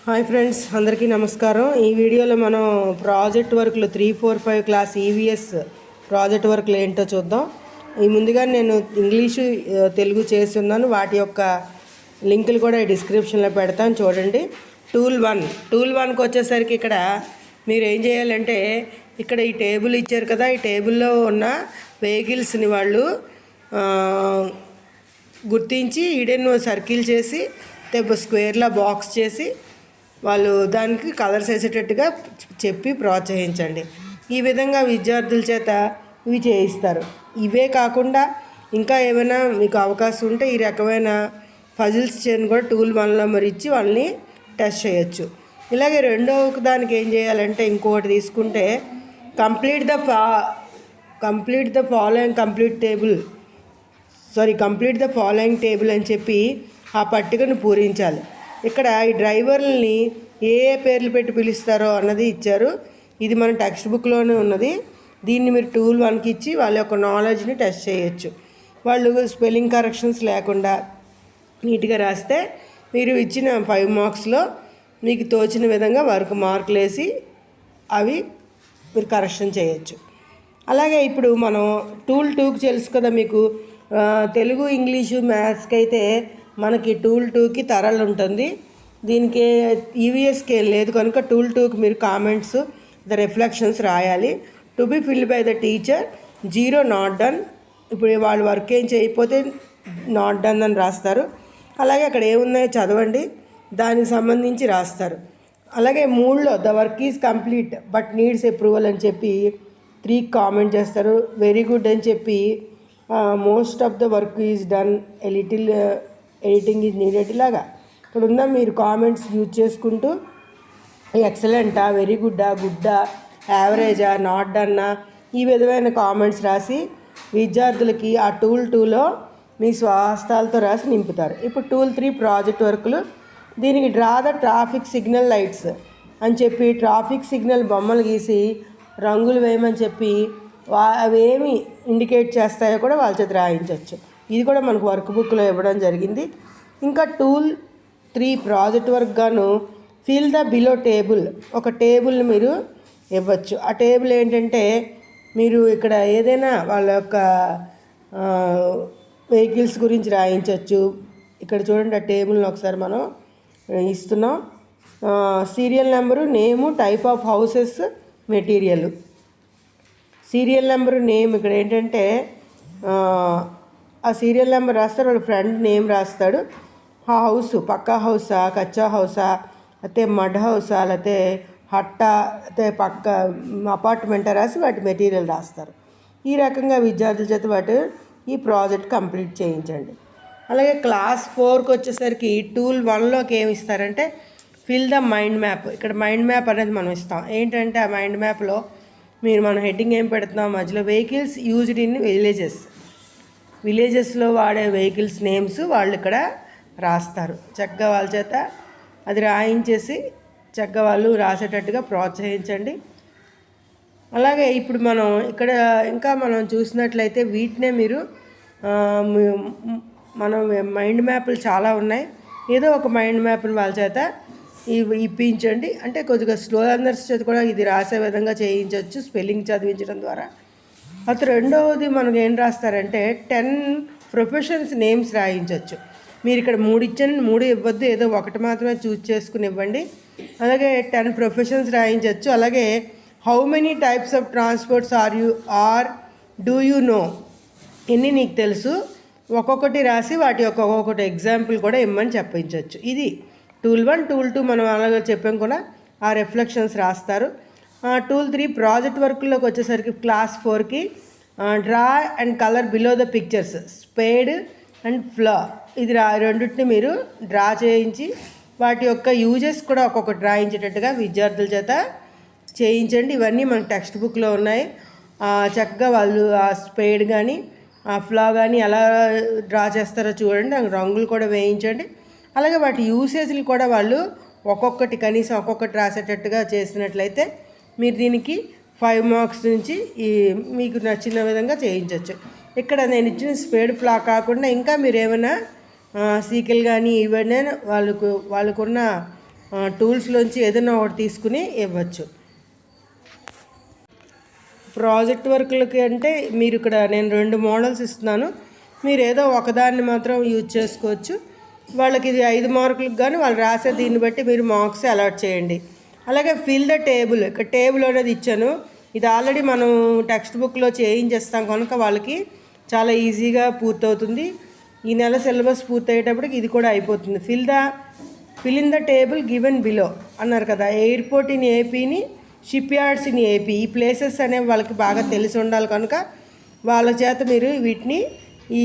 Hi friends, అందరికీ నమస్కారం. ఈ వీడియోలో మనం ప్రాజెక్ట్ వర్క్లు 3, 4, 5 క్లాస్ ఈవీఎస్ ప్రాజెక్ట్ వర్క్లు ఏంటో చూద్దాం. ఈ ముందుగా నేను ఇంగ్లీషు తెలుగు చేసి ఉన్నాను. వాటి యొక్క లింకులు కూడా డిస్క్రిప్షన్లో పెడతాను, చూడండి. టూల్ వన్కి వచ్చేసరికి ఇక్కడ మీరు ఏం చేయాలంటే, ఇక్కడ ఈ టేబుల్ ఇచ్చారు కదా, ఈ టేబుల్లో ఉన్న వెహికల్స్ని వాళ్ళు గుర్తించి ఈడెన్ సర్కిల్ చేసి స్క్వేర్లా బాక్స్ చేసి వాళ్ళు దానికి కలర్స్ వేసేటట్టుగా చెప్పి ప్రోత్సహించండి. ఈ విధంగా విద్యార్థుల చేత ఇవి చేయిస్తారు. ఇవే కాకుండా ఇంకా ఏమైనా మీకు అవకాశం ఉంటే ఈ రకమైన పజిల్స్ చేయని కూడా టూల్ వన్లో మరి ఇచ్చి వాళ్ళని టెస్ట్ చేయొచ్చు. ఇలాగే రెండవ దానికి ఏం చేయాలంటే, ఇంకొకటి తీసుకుంటే కంప్లీట్ ద ఫాలోయింగ్ టేబుల్ అని చెప్పి ఆ పట్టికను పూరించాలి. ఇక్కడ ఈ డ్రైవర్లని ఏ పేర్లు పెట్టి పిలుస్తారో అన్నది ఇచ్చారు. ఇది మన టెక్స్ట్ బుక్లోనే ఉన్నది. దీన్ని మీరు టూల్ వన్కి ఇచ్చి వాళ్ళ యొక్క నాలెడ్జ్ని టెస్ట్ చేయొచ్చు. వాళ్ళు స్పెల్లింగ్ కరెక్షన్స్ లేకుండా నీట్గా రాస్తే మీరు ఇచ్చిన 5 మార్క్స్లో మీకు తోచిన విధంగా మార్కులు వేసి అవి మీరు కరెక్షన్ చేయొచ్చు. అలాగే ఇప్పుడు మనం టూల్ 2కి తెలుసు కదా మీకు, తెలుగు, ఇంగ్లీషు, మ్యాథ్స్కి అయితే మనకి టూల్ 2కి తరలు ఉంటుంది. దీనికి ఈవీఎస్కి లేదు కనుక టూల్ 2కి మీరు కామెంట్స్, ద రిఫ్లెక్షన్స్ రాయాలి. To be filled by the teacher, 0 not done. ఇప్పుడు వాళ్ళు వర్క్ ఏం చేయకపోతే నాట్ డన్ అని రాస్తారు. అలాగే అక్కడ ఏమున్నాయో చదవండి, దానికి సంబంధించి రాస్తారు. అలాగే 3లో the work is complete but needs approval అని చెప్పి 3 కామెంట్ చేస్తారు. వెరీ గుడ్ అని చెప్పి most of the work is done, a little editing is needed. ఇలాగా ఇక్కడ ఉన్న మీరు కామెంట్స్ యూజ్ చేసుకుంటూ ఎక్సలెంటా, వెరీ గుడ్డా, గుడ్డా, యావరేజా, నాట్ డన్నా, ఈ విధమైన కామెంట్స్ రాసి విద్యార్థులకి ఆ టూల్ 2లో మీ స్వహస్తాలతో రాసి నింపుతారు. ఇప్పుడు టూల్ 3 ప్రాజెక్ట్ వర్కులు. దీనికి draw the traffic signal lights అని చెప్పి ట్రాఫిక్ సిగ్నల్ బొమ్మలు గీసి రంగులు వేయమని చెప్పి అవేమి ఇండికేట్ చేస్తాయో కూడా వాళ్ళ చేత రాయించవచ్చు. ఇది కూడా మనకు వర్క్ బుక్లో ఇవ్వడం జరిగింది. ఇంకా టూల్ 3 ప్రాజెక్ట్ వర్క్ గాను ఫిల్ ద బిలో టేబుల్, ఒక టేబుల్ని మీరు ఇవ్వచ్చు. ఆ టేబుల్ ఏంటంటే, మీరు ఇక్కడ ఏదైనా వాళ్ళ యొక్క వెహికల్స్ గురించి రాయించవచ్చు. ఇక్కడ చూడండి, ఆ టేబుల్ని ఒకసారి మనం ఇస్తున్నాం. Serial number, name, type of houses, material. Serial number, name ఇక్కడ ఏంటంటే ఆ సీరియల్ నెంబర్ రాస్తారు, వాళ్ళ ఫ్రెండ్ నేమ్ రాస్తాడు. ఆ హౌస్ పక్కా హౌసా, కచ్చా హౌసా, అయితే మడ్ హౌసా, లేకపోతే హట్టా, అయితే పక్క అపార్ట్మెంటా రాసి వాటి మెటీరియల్ రాస్తారు. ఈ రకంగా విద్యార్థుల చేత ఈ ప్రాజెక్ట్ కంప్లీట్ చేయించండి. అలాగే క్లాస్ 4కి వచ్చేసరికి టూల్ 1లోకి ఏమి ఇస్తారంటే, ఫిల్ ద మైండ్ మ్యాప్. ఇక్కడ మైండ్ మ్యాప్ అనేది మనం ఇస్తాం. ఏంటంటే ఆ మైండ్ మ్యాప్లో మనం హెడ్డింగ్ ఏం పెడుతున్నాం, మధ్యలో వెహికల్స్ యూజ్డ్ ఇన్ విలేజెస్లో వాడే వెహికల్స్ నేమ్స్ వాళ్ళు ఇక్కడ రాస్తారు. చక్కగా వాళ్ళ చేత అది రాయించేసి చక్కగా వాళ్ళు రాసేటట్టుగా ప్రోత్సహించండి. అలాగే ఇప్పుడు మనం ఇక్కడ ఇంకా మనం చూసినట్లయితే వీటినే మీరు మనం మైండ్ మ్యాప్లు చాలా ఉన్నాయి. ఏదో ఒక మైండ్ మ్యాప్ని వాళ్ళ చేత ఇప్పించండి. అంటే కొద్దిగా స్లో లర్నర్స్ చేత కూడా ఇది రాసే విధంగా చేయించవచ్చు, స్పెల్లింగ్ చదివించడం ద్వారా. అతను రెండవది మనకు ఏం రాస్తారంటే 10 ప్రొఫెషన్స్ నేమ్స్ రాయించవచ్చు. మీరు ఇక్కడ 3 ఇచ్చాను, 3 ఇవ్వద్దు, ఏదో ఒకటి మాత్రమే చూస్ చేసుకుని ఇవ్వండి. అలాగే 10 ప్రొఫెషన్స్ రాయించవచ్చు. అలాగే how many types of transports do you know, ఎన్ని నీకు తెలుసు, ఒక్కొక్కటి రాసి వాటి యొక్క ఒక్కొక్కటి ఎగ్జాంపుల్ కూడా ఇమ్మని చెప్పించవచ్చు. ఇది టూల్ 1. టూల్ 2 మనం అలాగే చెప్పాం కూడా, ఆ రిఫ్లెక్షన్స్ రాస్తారు. టూల్ 3 ప్రాజెక్ట్ వర్క్లోకి వచ్చేసరికి క్లాస్ 4కి draw and colour below the pictures, spade and ఫ్లా, ఇది రెండింటిని మీరు డ్రా చేయించి వాటి యొక్క యూజెస్ కూడా ఒక్కొక్కటి రాయించేటట్టుగా విద్యార్థుల చేత చేయించండి. ఇవన్నీ మనకు టెక్స్ట్ బుక్లో ఉన్నాయి. చక్కగా వాళ్ళు ఆ స్పేడ్ కానీ ఆ ఫ్లా కానీ ఎలా డ్రా చేస్తారో చూడండి, రంగులు కూడా వేయించండి. అలాగే వాటి యూసేజ్లు కూడా వాళ్ళు ఒక్కొక్కటి కనీసం ఒక్కొక్కటి రాసేటట్టుగా చేసినట్లయితే మీరు దీనికి 5 మార్క్స్ నుంచి మీకు నచ్చిన విధంగా చేయించవచ్చు. ఇక్కడ నేను ఇచ్చిన స్పేడ్ ఫ్లా కాకుండా ఇంకా మీరు ఏమైనా సీకిల్ కానీ ఇవన్నీ వాళ్ళకున్న టూల్స్లోంచి ఏదైనా ఒకటి తీసుకుని ఇవ్వచ్చు. ప్రాజెక్ట్ వర్క్లకి అంటే మీరు ఇక్కడ నేను 2 మోడల్స్ ఇస్తున్నాను, మీరు ఏదో ఒకదాన్ని మాత్రం యూజ్ చేసుకోవచ్చు. వాళ్ళకి ఇది 5 మార్కులకు కానీ వాళ్ళు రాసే దీన్ని బట్టి మీరు మార్క్స్ అలాట్ చేయండి. అలాగే ఫిల్ ద టేబుల్, ఇక్కడ టేబుల్ అనేది ఇచ్చాను. ఇది ఆల్రెడీ మనం టెక్స్ట్ బుక్లో చేయించేస్తాం కనుక వాళ్ళకి చాలా ఈజీగా పూర్తవుతుంది. ఈ నెల సిలబస్ పూర్తయ్యేటప్పటికి ఇది కూడా అయిపోతుంది. Fill in the table given below అన్నారు కదా. ఎయిర్పోర్ట్ ఇన్ ఏపీని, షిప్ యార్డ్స్ ఇన్ ఏపీ, ఈ ప్లేసెస్ అనేవి వాళ్ళకి బాగా తెలిసి ఉండాలి కనుక వాళ్ళ చేత మీరు వీటిని ఈ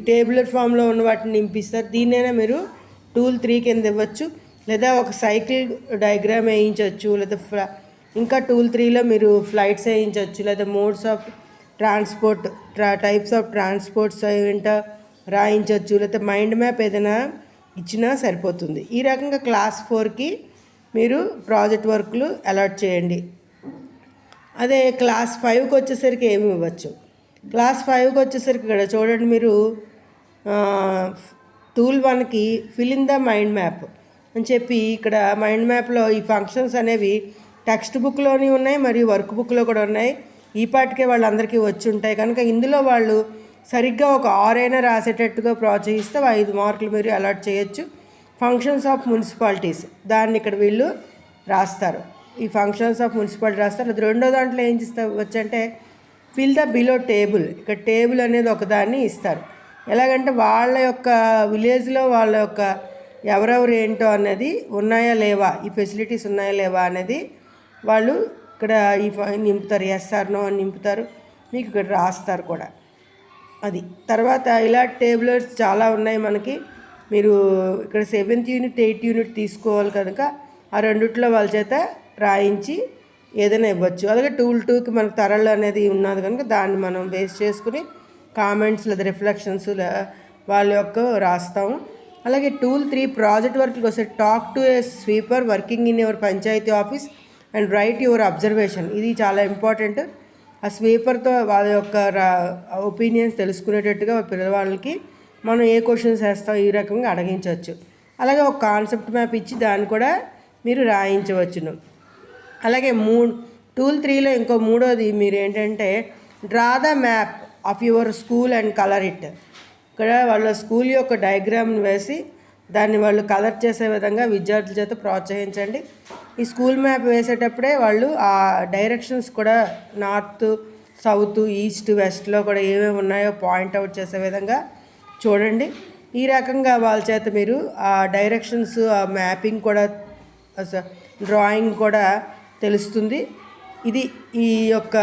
టేబులర్ ఫామ్లో ఉన్న వాటిని నింపిస్తారు. దీన్నైనా మీరు టూల్ 3 కింద ఇవ్వచ్చు, లేదా ఒక సైకిల్ డయాగ్రామ్ వేయించవచ్చు, లేదా ఇంకా టూల్ 3లో మీరు ఫ్లైట్స్ వేయించవచ్చు, లేదా modes of transport, types of transports ఏంటో రాయించవచ్చు, లేదా మైండ్ మ్యాప్ ఏదైనా ఇచ్చినా సరిపోతుంది. ఈ రకంగా క్లాస్ 4కి మీరు ప్రాజెక్ట్ వర్క్లు అలాట్ చేయండి. అదే క్లాస్ 5కి వచ్చేసరికి ఏమి ఇవ్వచ్చు. క్లాస్ 5కి వచ్చేసరికి ఇక్కడ చూడండి, మీరు టూల్ 1కి fill in the mind map అని చెప్పి ఇక్కడ మైండ్ మ్యాప్లో ఈ ఫంక్షన్స్ అనేవి టెక్స్ట్ బుక్లోని ఉన్నాయి మరియు వర్క్ బుక్లో కూడా ఉన్నాయి. ఈ పాటికే వాళ్ళందరికీ వచ్చి ఉంటాయి కనుక ఇందులో వాళ్ళు సరిగ్గా ఒక 6 అయినా రాసేటట్టుగా ప్రోత్సహిస్తే 5 మార్కులు మీరు అలాట్ చేయొచ్చు. ఫంక్షన్స్ ఆఫ్ మున్సిపాలిటీస్ దాన్ని ఇక్కడ వీళ్ళు రాస్తారు. ఈ ఫంక్షన్స్ ఆఫ్ మున్సిపాలిటీ రాస్తారు. అది రెండో దాంట్లో ఏం వచ్చంటే ఫిల్ ద బిలో టేబుల్, ఇక్కడ టేబుల్ అనేది ఒకదాన్ని ఇస్తారు. ఎలాగంటే వాళ్ళ యొక్క విలేజ్లో వాళ్ళ యొక్క ఎవరెవరు ఏంటో అనేది ఉన్నాయా లేవా, ఈ ఫెసిలిటీస్ ఉన్నాయా లేవా అనేది వాళ్ళు ఇక్కడ ఈ నింపుతారు. ఎస్ఆర్నో అని నింపుతారు, మీకు ఇక్కడ రాస్తారు కూడా. అది తర్వాత ఇలా టేబులర్స్ చాలా ఉన్నాయి మనకి. మీరు ఇక్కడ 7th యూనిట్ 8th యూనిట్ తీసుకోవాలి కనుక ఆ రెండిట్లో వాళ్ళ చేత రాయించి ఏదైనా ఇవ్వచ్చు. అలాగే టూల్ 2కి మనకు తరలు అనేది ఉన్నది కనుక దాన్ని మనం బేస్ చేసుకుని కామెంట్స్ లేదా రిఫ్లెక్షన్స్ వాళ్ళ యొక్క రాస్తాము. అలాగే టూల్ 3 ప్రాజెక్ట్ వర్క్కి వస్తే talk to a sweeper working in your panchayat office and write your observation. ఇది చాలా ఇంపార్టెంట్. ఆ స్వీపర్తో వాళ్ళ యొక్క ఒపీనియన్స్ తెలుసుకునేటట్టుగా పిల్లవాళ్ళకి మనం ఏ క్వశ్చన్స్ వేస్తాం ఈ రకంగా అడిగించవచ్చు. అలాగే ఒక కాన్సెప్ట్ మ్యాప్ ఇచ్చి దాన్ని కూడా మీరు రాయించవచ్చును. అలాగే టూల్ 3లో ఇంకో మూడోది మీరు ఏంటంటే draw the map of your school and colour it. ఇక్కడ వాళ్ళ స్కూల్ యొక్క డయాగ్రామ్ని వేసి దాన్ని వాళ్ళు కలర్ చేసే విధంగా విద్యార్థుల చేత ప్రోత్సహించండి. ఈ స్కూల్ మ్యాప్ వేసేటప్పుడే వాళ్ళు ఆ డైరెక్షన్స్ కూడా నార్త్, సౌత్, ఈస్ట్, వెస్ట్లో కూడా ఏమేమి ఉన్నాయో పాయింట్అవుట్ చేసే విధంగా చూడండి. ఈ రకంగా వాళ్ళ చేత మీరు ఆ డైరెక్షన్స్, ఆ మ్యాపింగ్ కూడా, డ్రాయింగ్ కూడా తెలుస్తుంది. ఇది ఈ యొక్క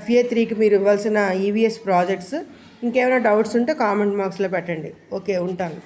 FA 3కి మీరు ఇవ్వాల్సిన EVS ప్రాజెక్ట్స్. ఇంకేమైనా డౌట్స్ ఉంటే కామెంట్ బాక్స్లో పెట్టండి. ఓకే, ఉంటాను.